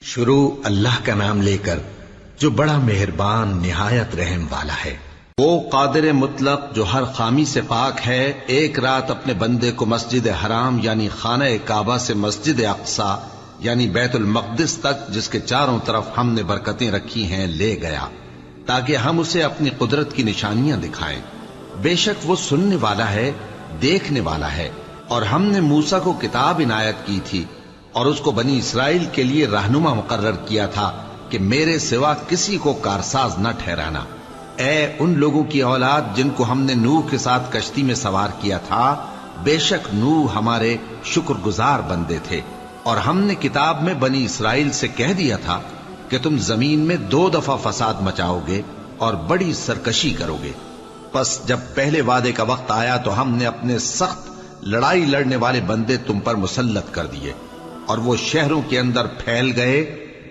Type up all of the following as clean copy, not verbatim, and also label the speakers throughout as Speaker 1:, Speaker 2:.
Speaker 1: شروع اللہ کا نام لے کر جو بڑا مہربان نہایت رحم والا ہے۔ وہ قادر مطلق جو ہر خامی سے پاک ہے، ایک رات اپنے بندے کو مسجد حرام یعنی خانہ کعبہ سے مسجد اقصی یعنی بیت المقدس تک، جس کے چاروں طرف ہم نے برکتیں رکھی ہیں، لے گیا تاکہ ہم اسے اپنی قدرت کی نشانیاں دکھائیں۔ بے شک وہ سننے والا ہے، دیکھنے والا ہے۔ اور ہم نے موسیٰ کو کتاب عنایت کی تھی اور اس کو بنی اسرائیل کے لیے رہنما مقرر کیا تھا کہ میرے سوا کسی کو کارساز نہ ٹھہرانا۔ اے ان لوگوں کی اولاد جن کو ہم نے نوح کے ساتھ کشتی میں سوار کیا تھا، بے شک نوح ہمارے شکر گزار بندے تھے۔ اور ہم نے کتاب میں بنی اسرائیل سے کہہ دیا تھا کہ تم زمین میں 2 دفعہ فساد مچاؤ گے اور بڑی سرکشی کرو گے۔ پس جب پہلے وعدے کا وقت آیا تو ہم نے اپنے سخت لڑائی لڑنے والے بندے تم پر مسلط کر دیے، اور وہ شہروں کے اندر پھیل گئے،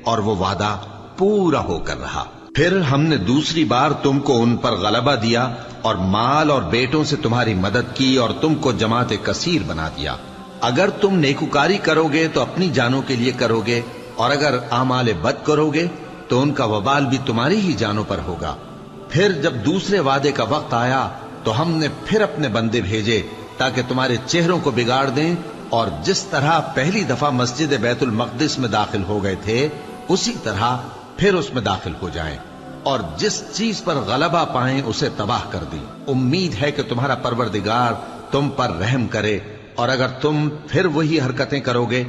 Speaker 1: اور وہ وعدہ پورا ہو کر رہا۔ پھر ہم نے دوسری بار تم کو ان پر غلبہ دیا اور مال اور بیٹوں سے تمہاری مدد کی اور تم کو جماعت کثیر بنا دیا۔ اگر تم نیکوکاری کرو گے تو اپنی جانوں کے لیے کرو گے، اور اگر اعمال بد کرو گے تو ان کا وبال بھی تمہاری ہی جانوں پر ہوگا۔ پھر جب دوسرے وعدے کا وقت آیا تو ہم نے پھر اپنے بندے بھیجے تاکہ تمہارے چہروں کو بگاڑ دیں، اور جس طرح پہلی دفعہ مسجد بیت المقدس میں داخل ہو گئے تھے اسی طرح پھر اس میں داخل ہو جائیں، اور جس چیز پر غلبہ پائیں اسے تباہ کر دیں۔ امید ہے کہ تمہارا پروردگار تم پر رحم کرے، اور اگر تم پھر وہی حرکتیں کرو گے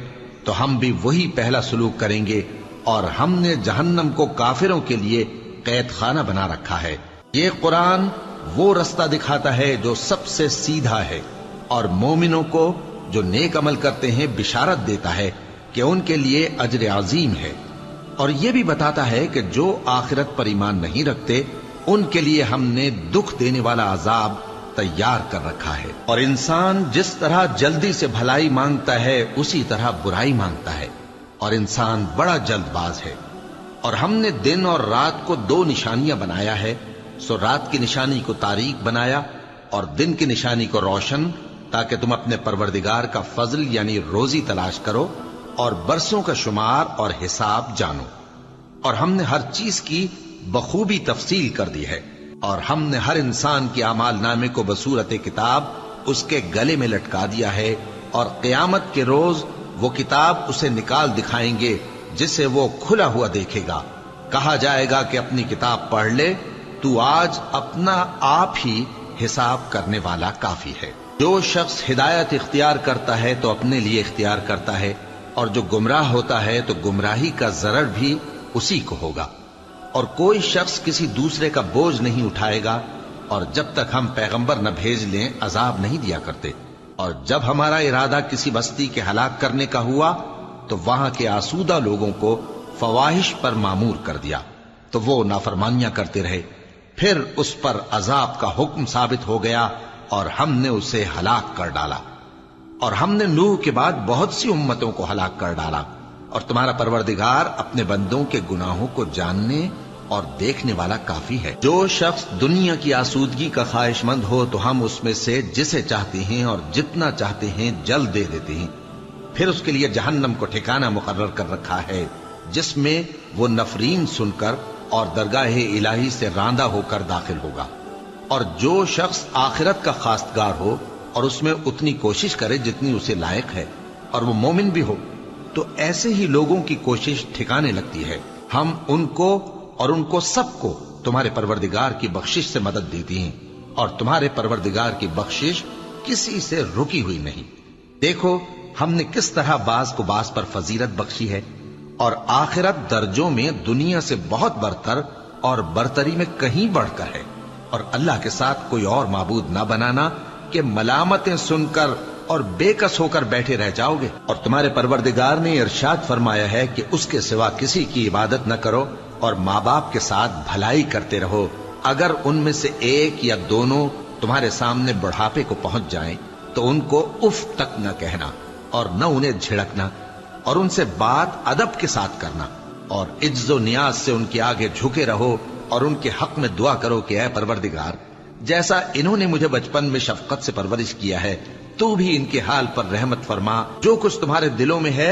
Speaker 1: تو ہم بھی وہی پہلا سلوک کریں گے، اور ہم نے جہنم کو کافروں کے لیے قید خانہ بنا رکھا ہے۔ یہ قرآن وہ رستہ دکھاتا ہے جو سب سے سیدھا ہے، اور مومنوں کو جو نیک عمل کرتے ہیں بشارت دیتا ہے کہ ان کے لیے اجر عظیم ہے، اور یہ بھی بتاتا ہے کہ جو آخرت پر ایمان نہیں رکھتے ان کے لیے ہم نے دکھ دینے والا عذاب تیار کر رکھا ہے۔ اور انسان جس طرح جلدی سے بھلائی مانگتا ہے اسی طرح برائی مانگتا ہے، اور انسان بڑا جلد باز ہے۔ اور ہم نے دن اور رات کو 2 نشانیاں بنایا ہے، سو رات کی نشانی کو تاریک بنایا اور دن کی نشانی کو روشن، تاکہ تم اپنے پروردگار کا فضل یعنی روزی تلاش کرو اور برسوں کا شمار اور حساب جانو۔ اور ہم نے ہر چیز کی بخوبی تفصیل کر دی ہے، اور ہم نے ہر انسان کے اعمال نامے کو بصورت کتاب اس کے گلے میں لٹکا دیا ہے، اور قیامت کے روز وہ کتاب اسے نکال دکھائیں گے جسے وہ کھلا ہوا دیکھے گا۔ کہا جائے گا کہ اپنی کتاب پڑھ لے، تو آج اپنا آپ ہی حساب کرنے والا کافی ہے۔ جو شخص ہدایت اختیار کرتا ہے تو اپنے لیے اختیار کرتا ہے، اور جو گمراہ ہوتا ہے تو گمراہی کا ضرر بھی اسی کو ہوگا۔ اور کوئی شخص کسی دوسرے کا بوجھ نہیں اٹھائے گا، اور جب تک ہم پیغمبر نہ بھیج لیں عذاب نہیں دیا کرتے۔ اور جب ہمارا ارادہ کسی بستی کے ہلاک کرنے کا ہوا تو وہاں کے آسودہ لوگوں کو فواحش پر مامور کر دیا، تو وہ نافرمانیاں کرتے رہے۔ پھر اس پر عذاب کا حکم ثابت ہو گیا اور ہم نے اسے ہلاک کر ڈالا۔ اور ہم نے نوح کے بعد بہت سی امتوں کو ہلاک کر ڈالا، اور تمہارا پروردگار اپنے بندوں کے گناہوں کو جاننے اور دیکھنے والا کافی ہے۔ جو شخص دنیا کی آسودگی کا خواہش مند ہو تو ہم اس میں سے جسے چاہتے ہیں اور جتنا چاہتے ہیں جلد دے دیتے ہیں۔ پھر اس کے لیے جہنم کو ٹھکانہ مقرر کر رکھا ہے، جس میں وہ نفرین سن کر اور درگاہ الہی سے راندہ ہو کر داخل ہوگا۔ اور جو شخص آخرت کا خواستگار ہو اور اس میں اتنی کوشش کرے جتنی اسے لائق ہے، اور وہ مومن بھی ہو، تو ایسے ہی لوگوں کی کوشش ٹھکانے لگتی ہے۔ ہم ان کو اور ان کو سب کو تمہارے پروردگار کی بخشش سے مدد دیتی ہیں، اور تمہارے پروردگار کی بخشش کسی سے رکی ہوئی نہیں۔ دیکھو ہم نے کس طرح بعض کو بعض پر فضیلت بخشی ہے، اور آخرت درجوں میں دنیا سے بہت برتر اور برتری میں کہیں بڑھ کر ہے۔ اور اللہ کے ساتھ کوئی اور معبود نہ بنانا کہ ملامتیں سن کر اور بے کس ہو کر بیٹھے رہ جاؤ گے۔ اور تمہارے پروردگار نے ارشاد فرمایا ہے کہ اس کے سوا کسی کی عبادت نہ کرو، اور ماں باپ کے ساتھ بھلائی کرتے رہو۔ اگر ان میں سے ایک یا دونوں تمہارے سامنے بڑھاپے کو پہنچ جائیں تو ان کو اف تک نہ کہنا، اور نہ انہیں جھڑکنا، اور ان سے بات ادب کے ساتھ کرنا، اور عجز و نیاز سے ان کے آگے جھکے رہو، اور ان کے حق میں دعا کرو کہ اے پروردگار، جیسا انہوں نے مجھے بچپن میں شفقت سے پرورش کیا ہے، تو بھی ان کے حال پر رحمت فرما۔ جو کچھ تمہارے دلوں میں ہے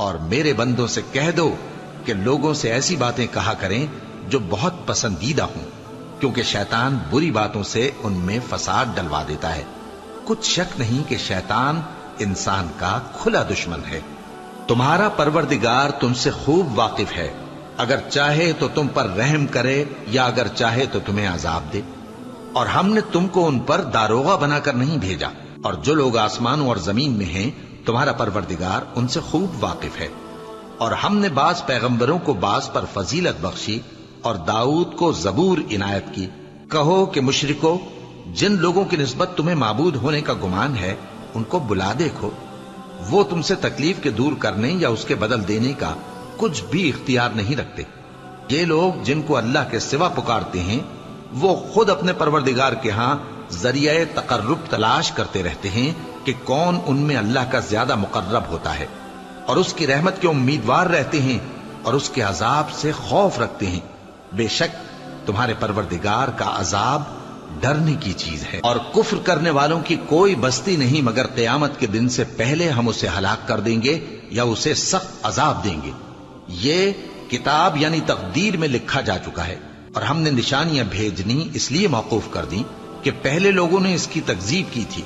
Speaker 1: اور میرے بندوں سے کہہ دو کہ لوگوں سے ایسی باتیں کہا کریں جو بہت پسندیدہ ہوں، کیونکہ شیطان بری باتوں سے ان میں فساد ڈلوا دیتا ہے۔ کچھ شک نہیں کہ شیطان انسان کا کھلا دشمن ہے۔ تمہارا پروردگار تم سے خوب واقف ہے، اگر چاہے تو تم پر رحم کرے یا اگر چاہے تو تمہیں عذاب دے۔ اور ہم نے تم کو ان پر داروغہ بنا کر نہیں بھیجا، اور جو لوگ آسمانوں اور زمین میں ہیں تمہارا پروردگار ان سے خوب واقف ہے۔ اور ہم نے بعض پیغمبروں کو بعض پر فضیلت بخشی اور داؤد کو زبور عنایت کی۔ کہو کہ مشرکو، جن لوگوں کی نسبت تمہیں معبود ہونے کا گمان ہے ان کو بلا دیکھو، وہ تم سے تکلیف کے دور کرنے یا اس کے بدل دینے کا کچھ بھی اختیار نہیں رکھتے۔ یہ لوگ جن کو اللہ کے سوا پکارتے ہیں وہ خود اپنے پروردگار کے ہاں ذریعہ تقرب تلاش کرتے رہتے ہیں کہ کون ان میں اللہ کا زیادہ مقرب ہوتا ہے، اور اس کی رحمت کے امیدوار رہتے ہیں اور اس کے عذاب سے خوف رکھتے ہیں۔ بے شک تمہارے پروردگار کا عذاب ڈرنے کی چیز ہے، اور کفر کرنے والوں کی کوئی بستی نہیں مگر قیامت کے دن سے پہلے ہم اسے ہلاک کر دیں گے یا اسے سخت عذاب دیں گے۔ یہ کتاب یعنی تقدیر میں لکھا جا چکا ہے، اور ہم نے نشانیاں بھیجنی اس لیے موقوف کر دیں کہ پہلے لوگوں نے اس کی تکذیب کی تھی،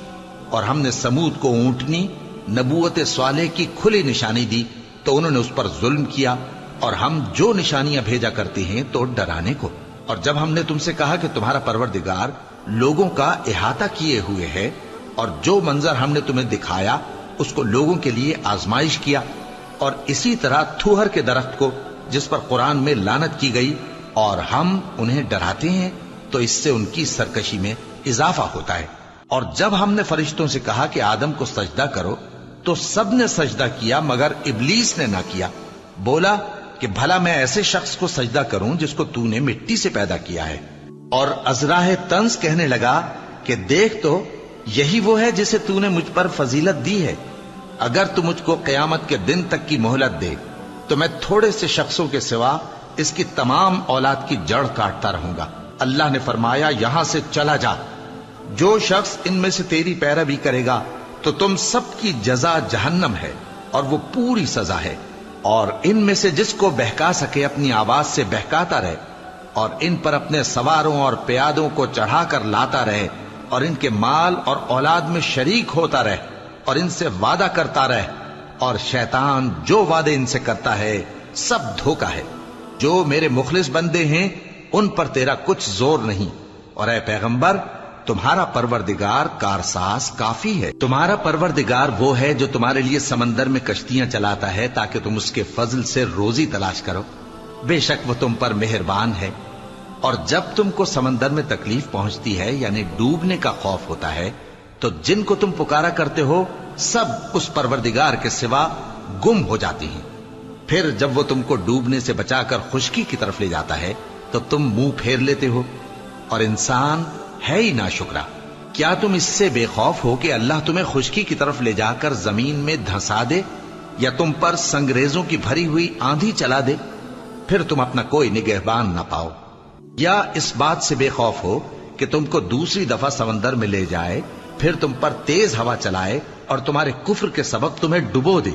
Speaker 1: اور ہم نے سمود کو اونٹنی نبوت صالح کی کھلی نشانی دی تو انہوں نے اس پر ظلم کیا، اور ہم جو نشانیاں بھیجا کرتے ہیں تو ڈرانے کو۔ اور جب ہم نے تم سے کہا کہ تمہارا پروردگار لوگوں کا احاطہ کیے ہوئے ہے، اور جو منظر ہم نے تمہیں دکھایا اس کو لوگوں کے لیے آزمائش کیا، اور اسی طرح تھوہر کے درخت کو جس پر قرآن میں لعنت کی گئی، اور ہم انہیں ڈراتے ہیں تو اس سے ان کی سرکشی میں اضافہ ہوتا ہے۔ اور جب ہم نے فرشتوں سے کہا کہ آدم کو سجدہ کرو تو سب نے سجدہ کیا مگر ابلیس نے نہ کیا، بولا کہ بھلا میں ایسے شخص کو سجدہ کروں جس کو تو نے مٹی سے پیدا کیا ہے۔ اور ازراہ طنز کہنے لگا کہ دیکھ تو یہی وہ ہے جسے تو نے مجھ پر فضیلت دی ہے، اگر تو مجھ کو قیامت کے دن تک کی مہلت دے تو میں تھوڑے سے شخصوں کے سوا اس کی تمام اولاد کی جڑ کاٹتا رہوں گا۔ اللہ نے فرمایا یہاں سے چلا جا، جو شخص ان میں سے تیری پیروی کرے گا تو تم سب کی جزا جہنم ہے اور وہ پوری سزا ہے، اور ان میں سے جس کو بہکا سکے اپنی آواز سے بہکاتا رہے، اور ان پر اپنے سواروں اور پیادوں کو چڑھا کر لاتا رہے، اور ان کے مال اور اولاد میں شریک ہوتا رہے، اور ان سے وعدہ کرتا رہے، اور شیطان جو وعدے ان سے کرتا ہے سب دھوکا ہے۔ جو میرے مخلص بندے ہیں ان پر تیرا کچھ زور نہیں، اور اے پیغمبر تمہارا پروردگار کارساز کافی ہے۔ تمہارا پروردگار وہ ہے جو تمہارے لیے سمندر میں کشتیاں چلاتا ہے تاکہ تم اس کے فضل سے روزی تلاش کرو، بے شک وہ تم پر مہربان ہے۔ اور جب تم کو سمندر میں تکلیف پہنچتی ہے یعنی ڈوبنے کا خوف ہوتا ہے تو جن کو تم پکارا کرتے ہو سب اس پروردگار کے سوا گم ہو جاتی ہیں۔ پھر جب وہ تم کو ڈوبنے سے بچا کر خشکی کی طرف لے جاتا ہے تو تم منہ پھیر لیتے ہو، اور انسان ہے ہی ناشکرا۔ کیا تم اس سے بے خوف ہو کہ اللہ تمہیں خشکی کی طرف لے جا کر زمین میں دھنسا دے یا تم پر سنگریزوں کی بھری ہوئی آندھی چلا دے، پھر تم اپنا کوئی نگہبان نہ پاؤ؟ یا اس بات سے بے خوف ہو کہ تم کو دوسری دفعہ سمندر میں لے جائے، پھر تم پر تیز ہوا چلائے اور تمہارے کفر کے سبب تمہیں ڈبو دے،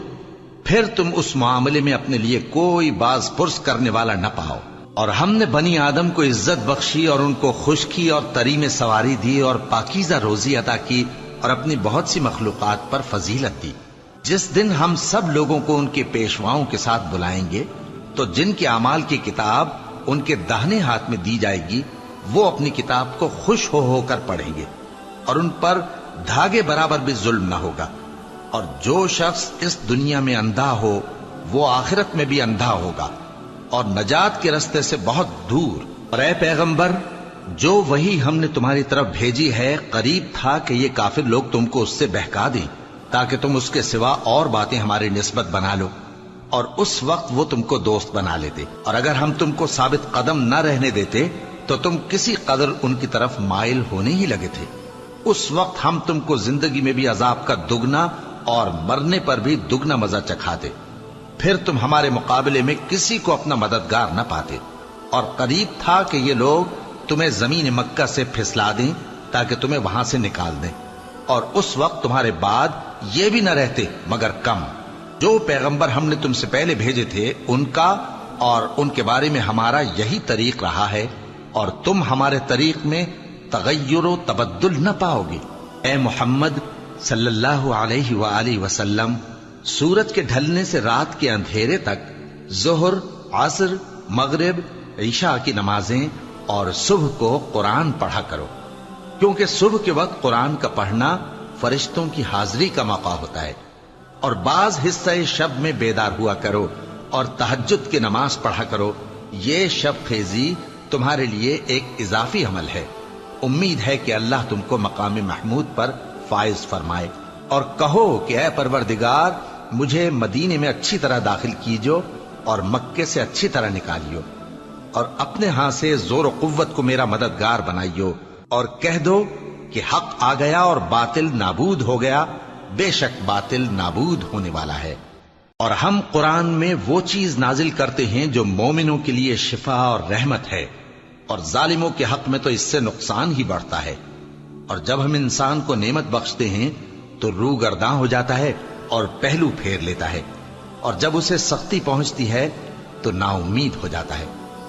Speaker 1: پھر تم اس معاملے میں اپنے لیے کوئی باز پرس کرنے والا نہ پاؤ؟ اور ہم نے بنی آدم کو عزت بخشی اور ان کو خشکی اور تری میں سواری دی اور پاکیزہ روزی عطا کی اور اپنی بہت سی مخلوقات پر فضیلت دی۔ جس دن ہم سب لوگوں کو ان کے پیشواؤں کے ساتھ بلائیں گے تو جن کے اعمال کی کتاب ان کے داہنے ہاتھ میں دی جائے گی وہ اپنی کتاب کو خوش ہو کر پڑھیں گے، اور ان پر دھاگے برابر بھی ظلم نہ ہوگا۔ اور جو شخص اس دنیا میں اندھا ہو وہ آخرت میں بھی اندھا ہوگا اور نجات کے رستے سے بہت دور۔ اور اے پیغمبر، جو وہی ہم نے تمہاری طرف بھیجی ہے قریب تھا کہ یہ کافر لوگ تم کو اس سے بہکا دیں تاکہ تم اس کے سوا اور باتیں ہماری نسبت بنا لو، اور اس وقت وہ تم کو دوست بنا لیتے، اور اگر ہم تم کو ثابت قدم نہ رہنے دیتے تو تم کسی قدر ان کی طرف مائل ہونے ہی لگے تھے۔ اس وقت ہم تم کو زندگی میں بھی عذاب کا دگنا اور مرنے پر بھی دگنا مزہ چکھاتے، پھر تم ہمارے مقابلے میں کسی کو اپنا مددگار نہ پاتے، اور قریب تھا کہ یہ لوگ تمہیں زمین مکہ سے پھسلا دیں تاکہ تمہیں وہاں سے نکال دیں، اور اس وقت تمہارے بعد یہ بھی نہ رہتے مگر کم۔ جو پیغمبر ہم نے تم سے پہلے بھیجے تھے ان کا اور ان کے بارے میں ہمارا یہی طریق رہا ہے، اور تم ہمارے طریق میں تغیر و تبدل نہ پاؤ گے۔ اے محمد صلی اللہ علیہ وآلہ وسلم، سورج کے ڈھلنے سے رات کے اندھیرے تک ظہر، عصر، مغرب، عشاء کی نمازیں اور صبح کو قرآن پڑھا کرو، کیونکہ صبح کے وقت قرآن کا پڑھنا فرشتوں کی حاضری کا موقع ہوتا ہے، اور بعض حصہ شب میں بیدار ہوا کرو اور تہجد کی نماز پڑھا کرو۔ یہ شب خیزی تمہارے لیے ایک اضافی عمل ہے۔ امید ہے کہ اللہ تم کو مقام محمود پر فائز فرمائے۔ اور کہو کہ اے پروردگار، مجھے مدینے میں اچھی طرح داخل کیجو اور مکے سے اچھی طرح نکالیو، اور اپنے ہاں سے زور و قوت کو میرا مددگار بنائیو، اور کہہ دو کہ حق آ گیا اور باطل نابود ہو گیا، بے شک باطل نابود ہونے والا ہے۔ اور ہم قرآن میں وہ چیز نازل کرتے ہیں جو مومنوں کے لیے شفا اور رحمت ہے، اور ظالموں کے حق میں تو اس سے نقصان ہی بڑھتا ہے۔ اور جب ہم انسان کو نعمت بخشتے ہیں تو روح گرداں ہو جاتا ہے اور پہلو پھیر لیتا ہے، اور جب اسے سختی پہنچتی ہے تو نا امید ہو جاتا ہے۔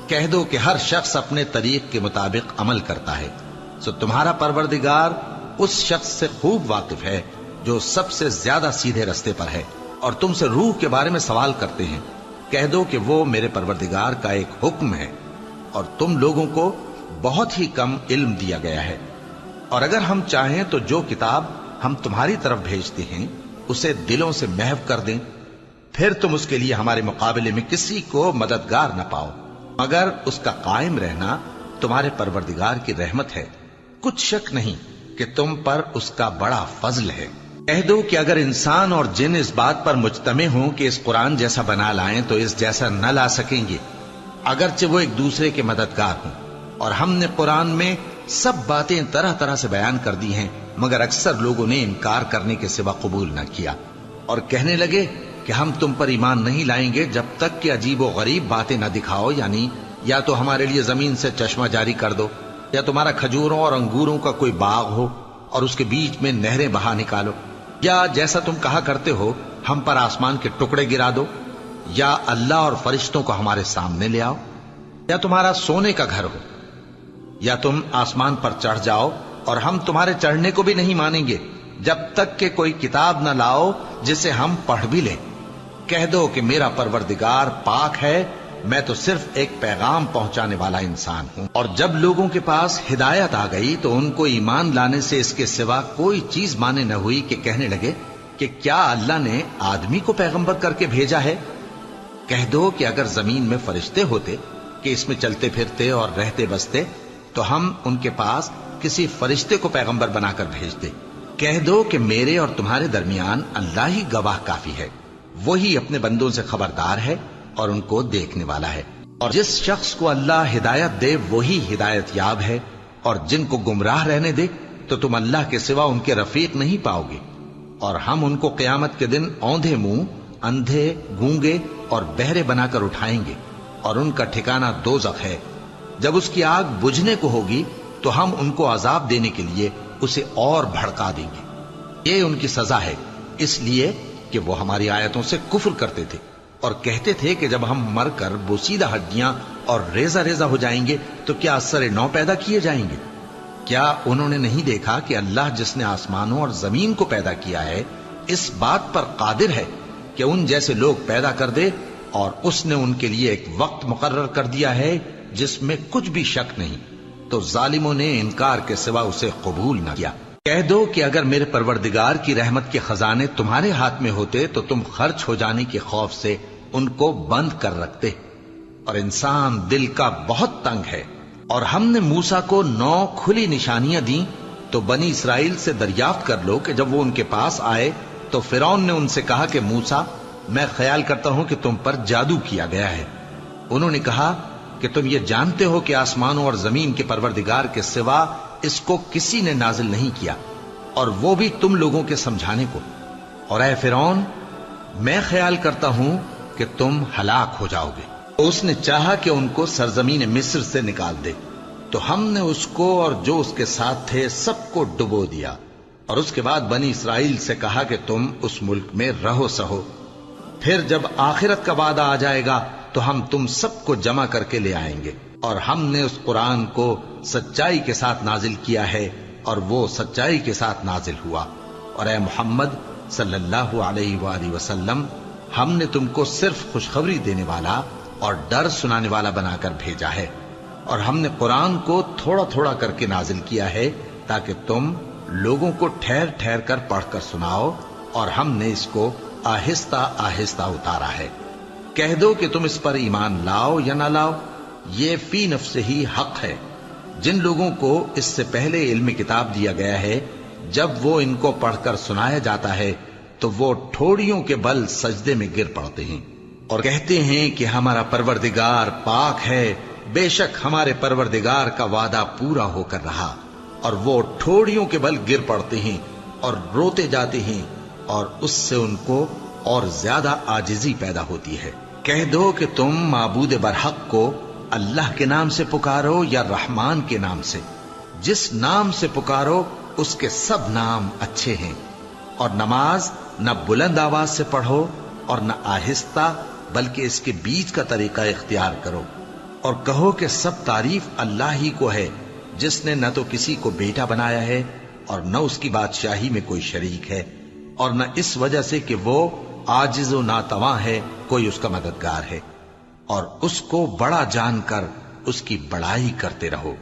Speaker 1: کہہ دو کہ ہر شخص اپنے طریق کے مطابق عمل کرتا ہے، سو تمہارا پروردگار اس شخص سے خوب واقف ہے جو سب سے زیادہ سیدھے رستے پر ہے۔ اور تم سے روح کے بارے میں سوال کرتے ہیں، کہہ دو کہ وہ میرے پروردگار کا ایک حکم ہے، اور تم لوگوں کو بہت ہی کم علم دیا گیا ہے۔ اور اگر ہم چاہیں تو جو کتاب ہم تمہاری طرف بھیجتے ہیں اسے دلوں سے محو کر دیں، پھر تم اس کے لیے ہمارے مقابلے میں کسی کو مددگار نہ پاؤ، مگر اس کا قائم رہنا تمہارے پروردگار کی رحمت ہے، کچھ شک نہیں کہ تم پر اس کا بڑا فضل ہے۔ کہہ دو کہ اگر انسان اور جن اس بات پر مجتمع ہوں کہ اس قرآن جیسا بنا لائیں تو اس جیسا نہ لا سکیں گے، اگرچہ وہ ایک دوسرے کے مددگار ہوں۔ اور ہم نے قرآن میں سب باتیں طرح طرح سے بیان کر دی ہیں، مگر اکثر لوگوں نے انکار کرنے کے سوا قبول نہ کیا، اور کہنے لگے کہ ہم تم پر ایمان نہیں لائیں گے جب تک کہ عجیب و غریب باتیں نہ دکھاؤ، یعنی یا تو ہمارے لیے زمین سے چشمہ جاری کر دو، یا تمہارا کھجوروں اور انگوروں کا کوئی باغ ہو اور اس کے بیچ میں نہریں بہا نکالو، یا جیسا تم کہا کرتے ہو ہم پر آسمان کے ٹکڑے گرا دو، یا اللہ اور فرشتوں کو ہمارے سامنے لے آؤ، یا تمہارا سونے کا گھر ہو، یا تم آسمان پر چڑھ جاؤ، اور ہم تمہارے چڑھنے کو بھی نہیں مانیں گے جب تک کہ کوئی کتاب نہ لاؤ جسے ہم پڑھ بھی لیں۔ کہہ دو کہ میرا پروردگار پاک ہے، میں تو صرف ایک پیغام پہنچانے والا انسان ہوں۔ اور جب لوگوں کے پاس ہدایت آ گئی تو ان کو ایمان لانے سے اس کے سوا کوئی چیز مانے نہ ہوئی کہ کہنے لگے کہ کیا اللہ نے آدمی کو پیغمبر کر کے بھیجا ہے؟ کہہ دو کہ اگر زمین میں فرشتے ہوتے کہ اس میں چلتے پھرتے اور رہتے بستے تو ہم ان کے پاس کسی فرشتے کو پیغمبر بنا کر بھیجتے۔ کہہ دو کہ میرے اور تمہارے درمیان اللہ ہی گواہ کافی ہے، وہی اپنے بندوں سے خبردار ہے اور ان کو دیکھنے والا ہے۔ اور جس شخص کو اللہ ہدایت دے وہی ہدایت یاب ہے، اور جن کو گمراہ رہنے دے تو تم اللہ کے سوا ان کے رفیق نہیں پاؤ گے۔ اور ہم ان کو قیامت کے دن اوندھے منہ، اندھے، گونگے اور بہرے بنا کر اٹھائیں گے، اور ان کا ٹھکانہ دوزخ ہے۔ جب اس کی آگ بجھنے کو ہوگی تو ہم ان کو عذاب دینے کے لیے اسے اور بھڑکا دیں گے۔ یہ ان کی سزا ہے، اس لیے کہ وہ ہماری آیتوں سے کفر کرتے تھے اور کہتے تھے کہ جب ہم مر کر بوسیدہ ہڈیاں اور ریزہ ریزہ ہو جائیں گے تو کیا اثر نو پیدا کیے جائیں گے؟ کیا انہوں نے نہیں دیکھا کہ اللہ جس نے آسمانوں اور زمین کو پیدا کیا ہے اس بات پر قادر ہے کہ ان جیسے لوگ پیدا کر دے، اور اس نے ان کے لیے ایک وقت مقرر کر دیا ہے جس میں کچھ بھی شک نہیں، تو ظالموں نے انکار کے سوا اسے قبول نہ کیا۔ کہہ دو کہ اگر میرے پروردگار کی رحمت کے خزانے تمہارے ہاتھ میں ہوتے تو تم خرچ ہو جانے کے خوف سے ان کو بند کر رکھتے، اور انسان دل کا بہت تنگ ہے۔ اور ہم نے موسیٰ کو 9 کھلی نشانیاں دیں تو بنی اسرائیل سے دریافت کر لو کہ جب وہ ان کے پاس آئے تو فرعون نے ان سے کہا کہ موسیٰ، میں خیال کرتا ہوں کہ تم پر جادو کیا گیا ہے۔ انہوں نے کہا کہ تم یہ جانتے ہو کہ آسمانوں اور زمین کے پروردگار کے سوا اس کو کسی نے نازل نہیں کیا، اور وہ بھی تم لوگوں کے سمجھانے کو۔ اور اے فرعون، میں خیال کرتا ہوں کہ تم ہلاک ہو جاؤ گے۔ تو اس نے چاہا کہ ان کو سرزمین مصر سے نکال دے، تو ہم نے اس کو اور جو اس کے ساتھ تھے سب کو ڈبو دیا، اور اس کے بعد بنی اسرائیل سے کہا کہ تم اس ملک میں رہو سہو، پھر جب آخرت کا وعدہ آ جائے گا تو ہم تم سب کو جمع کر کے لے آئیں گے، اور ہم نے اس قرآن کو سچائی کے ساتھ نازل کیا ہے اور وہ سچائی کے ساتھ نازل ہوا۔ اور اے محمد صلی اللہ علیہ وآلہ وسلم، ہم نے تم کو صرف خوشخبری دینے والا اور ڈر سنانے والا بنا کر بھیجا ہے، اور ہم نے قرآن کو تھوڑا تھوڑا کر کے نازل کیا ہے تاکہ تم لوگوں کو ٹھہر ٹھہر کر پڑھ کر سناؤ، اور ہم نے اس کو آہستہ آہستہ اتارا ہے۔ کہہ دو کہ تم اس پر ایمان لاؤ یا نہ لاؤ، یہ فی نفس ہی حق ہے۔ جن لوگوں کو اس سے پہلے علم کتاب دیا گیا ہے، جب وہ ان کو پڑھ کر سنایا جاتا ہے تو وہ ٹھوڑیوں کے بل سجدے میں گر پڑتے ہیں اور کہتے ہیں کہ ہمارا پروردگار پاک ہے، بے شک ہمارے پروردگار کا وعدہ پورا ہو کر رہا، اور وہ ٹھوڑیوں کے بل گر پڑتے ہیں اور روتے جاتے ہیں، اور اس سے ان کو اور زیادہ عاجزی پیدا ہوتی ہے۔ کہہ دو کہ تم معبود برحق کو اللہ کے نام سے پکارو یا رحمان کے نام سے، جس نام سے پکارو اس کے سب نام اچھے ہیں، اور نماز نہ بلند آواز سے پڑھو اور نہ آہستہ، بلکہ اس کے بیچ کا طریقہ اختیار کرو، اور کہو کہ سب تعریف اللہ ہی کو ہے، جس نے نہ تو کسی کو بیٹا بنایا ہے اور نہ اس کی بادشاہی میں کوئی شریک ہے، اور نہ اس وجہ سے کہ وہ عاجز و ناتواں ہے کوئی اس کا مددگار ہے، اور اس کو بڑا جان کر اس کی بڑائی کرتے رہو۔